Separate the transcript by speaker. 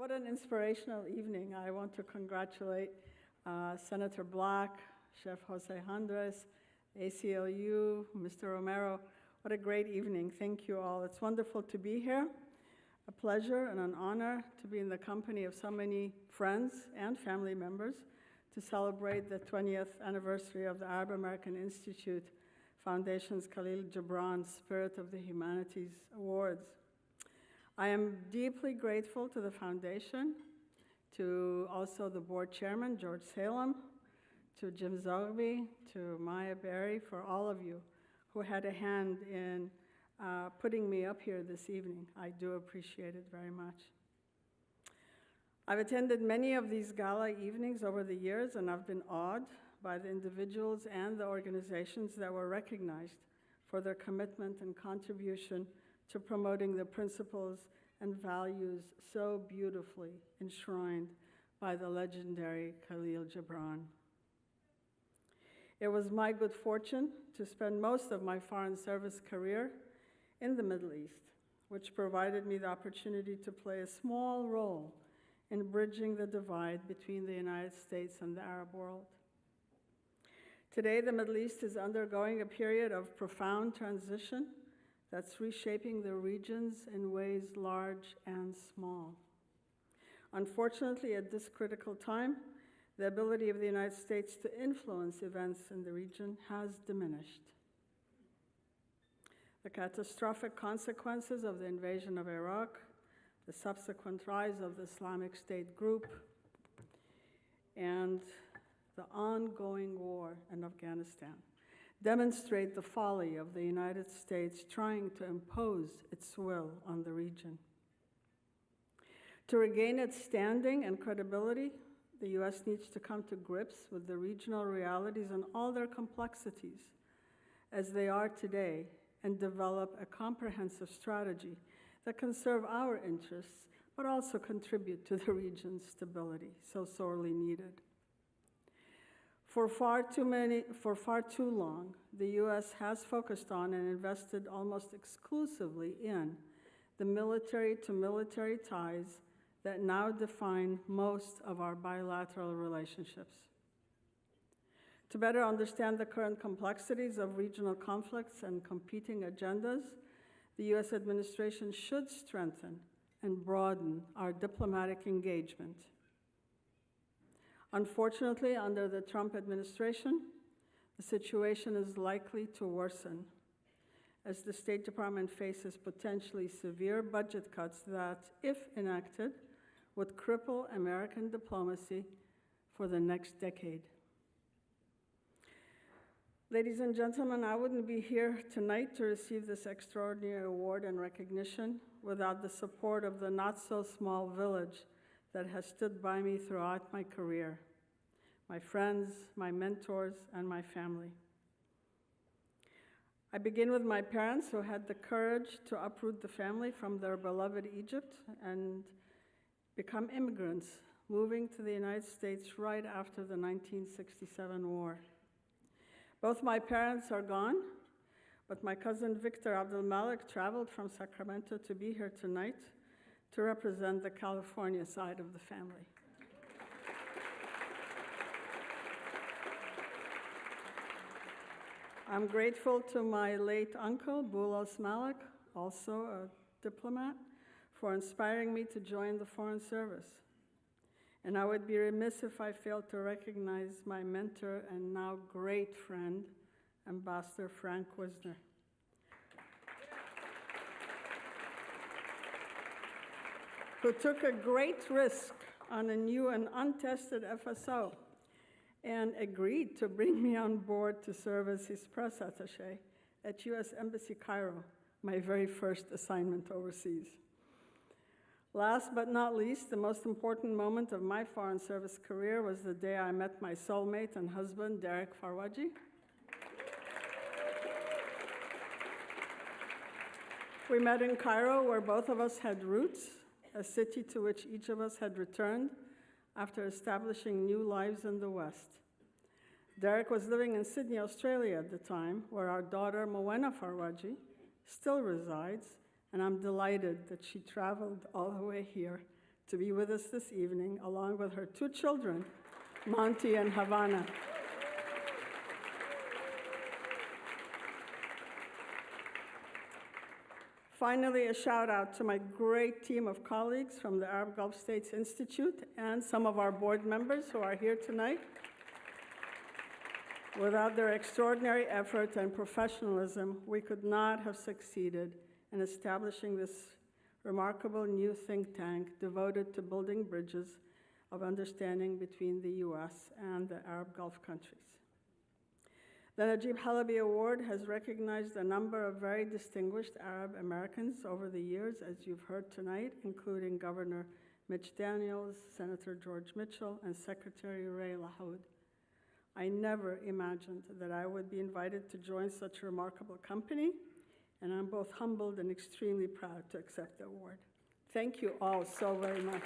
Speaker 1: What an inspirational evening. I want to congratulate Senator Black, Chef Jose Andres, ACLU, Mr. Romero. What a great evening. Thank you all. It's wonderful to be here. A pleasure and an honor to be in the company of so many friends and family members to celebrate the 20th anniversary of the Arab American Institute Foundation's Khalil Gibran Spirit of the Humanities Awards. I am deeply grateful to the foundation, to also the board chairman, George Salem, to Jim Zogby, to Maya Berry, for all of you who had a hand in putting me up here this evening. I do appreciate it very much. I've attended many of these gala evenings over the years, and I've been awed by the individuals and the organizations that were recognized for their commitment and contribution to promoting the principles and values so beautifully enshrined by the legendary Khalil Gibran. It was my good fortune to spend most of my foreign service career in the Middle East, which provided me the opportunity to play a small role in bridging the divide between the United States and the Arab world. Today, the Middle East is undergoing a period of profound transition that's reshaping the regions in ways large and small. Unfortunately, at this critical time, the ability of the United States to influence events in the region has diminished. The catastrophic consequences of the invasion of Iraq, the subsequent rise of the Islamic State group, and the ongoing war in Afghanistan demonstrate the folly of the United States trying to impose its will on the region. To regain its standing and credibility, the U.S. needs to come to grips with the regional realities and all their complexities as they are today and develop a comprehensive strategy that can serve our interests, but also contribute to the region's stability, so sorely needed. For far too long, the U.S. has focused on and invested almost exclusively in the military-to-military ties that now define most of our bilateral relationships. To better understand the current complexities of regional conflicts and competing agendas, the U.S. administration should strengthen and broaden our diplomatic engagement. Unfortunately, under the Trump administration, the situation is likely to worsen as the State Department faces potentially severe budget cuts that, if enacted, would cripple American diplomacy for the next decade. Ladies and gentlemen, I wouldn't be here tonight to receive this extraordinary award and recognition without the support of the not-so-small village that has stood by me throughout my career, my friends, my mentors, and my family. I begin with my parents, who had the courage to uproot the family from their beloved Egypt and become immigrants, moving to the United States right after the 1967 war. Both my parents are gone, but my cousin Victor Abdul Malik traveled from Sacramento to be here tonight to represent the California side of the family. I'm grateful to my late uncle, Boulos Malik, also a diplomat, for inspiring me to join the Foreign Service. And I would be remiss if I failed to recognize my mentor and now great friend, Ambassador Frank Wisner. Who took a great risk on a new and untested FSO and agreed to bring me on board to serve as his press attaché at U.S. Embassy Cairo, my very first assignment overseas. Last but not least, the most important moment of my Foreign Service career was the day I met my soulmate and husband, Derek Farwaji. We met in Cairo, where both of us had roots, a city to which each of us had returned after establishing new lives in the West. Derek was living in Sydney, Australia at the time, where our daughter, Moena Farwaji, still resides, and I'm delighted that she traveled all the way here to be with us this evening, along with her two children, Monty and Havana. Finally, a shout out to my great team of colleagues from the Arab Gulf States Institute and some of our board members who are here tonight. Without their extraordinary effort and professionalism, we could not have succeeded in establishing this remarkable new think tank devoted to building bridges of understanding between the US and the Arab Gulf countries. The Najib Halabi Award has recognized a number of very distinguished Arab Americans over the years, as you've heard tonight, including Governor Mitch Daniels, Senator George Mitchell, and Secretary Ray LaHoud. I never imagined that I would be invited to join such a remarkable company, and I'm both humbled and extremely proud to accept the award. Thank you all so very much.